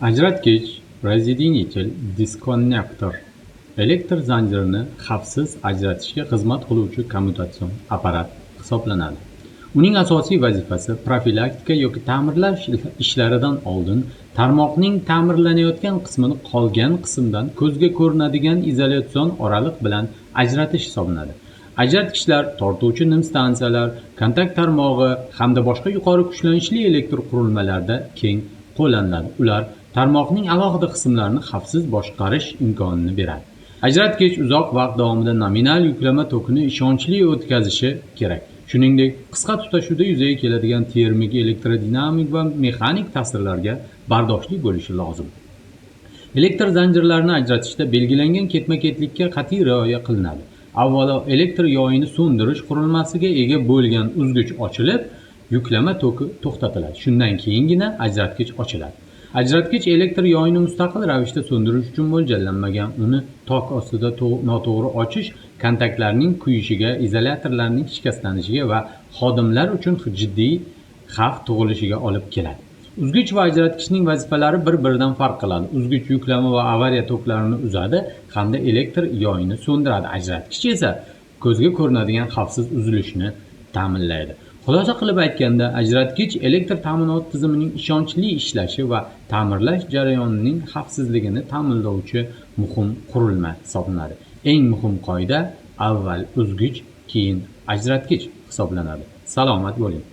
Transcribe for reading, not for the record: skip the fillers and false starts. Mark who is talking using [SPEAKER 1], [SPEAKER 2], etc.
[SPEAKER 1] Ajratgich Residential Disconnector elektr zanjirini xavfsiz ajratishga xizmat qiluvchi kommutatsion apparat hisoblanadi. Uning asosiy vazifasi profilaktika yoki ta'mirlash ishlaridan oldin tarmoqning ta'mirlanayotgan qismini qolgan qismdan ko'zga ko'rinadigan izolyatsion oraliq bilan ajratish hisoblanadi. Ajratgichlar tortuvchi nim stansiyalar, kontakt tarmog'i hamda boshqa yuqori kuchlanishli elektr qurilmalarida keng qo'llaniladi. Ular tarmoqning alohida qismlarini xavfsiz boshqarish imkonini beradi. Ajratgich uzoq vaqt davomida nominal yuklama tokini ishonchli o'tkazishi kerak. Shuningdek, qisqa tutashuvda yuzaga keladigan termik, elektrodinamik va mexanik ta'sirlarga bardoshli bo'lishi lozim. Elektr zanjirlarini ajratishda belgilangan ketma-ketlikka qat'iy rioya qilinadi. Avvalo, elektr yoyini so'ndirish qurilmasiga ega bo'lgan uzgich ochilib, yuklama toki to'xtatiladi. Shundan keyingina ajratgich ochiladi. Ajratgich elektr yoyini mustaqil ravishda so'ndirish uchun mo'ljallanmagan. Uni tok ostida noto'g'ri ochish kontaktlarning kuyishiga, izolyatorlarning shikastlanishiga va xodimlar uchun jiddiy xavf tug'ilishiga olib keladi. Uzgich va ajratgichning vazifalari bir-biridan farq qiladi. Uzgich yuklama va avariya toklarini uzadi hamda elektr yoyini so'ndiradi. Ajratgich esa ko'zga ko'rinadigan xavfsiz uzilishni ta'minlaydi. Xulosa qilib aytganda, ajratgich elektr ta'minot tizimining ishonchli ishlashi va ta'mirlash jarayonining xavfsizligini ta'minlovchi muhim qurilma hisoblanadi. Eng muhim qoida avval uzgich, keyin ajratgich hisoblanadi. Salomat bo'ling.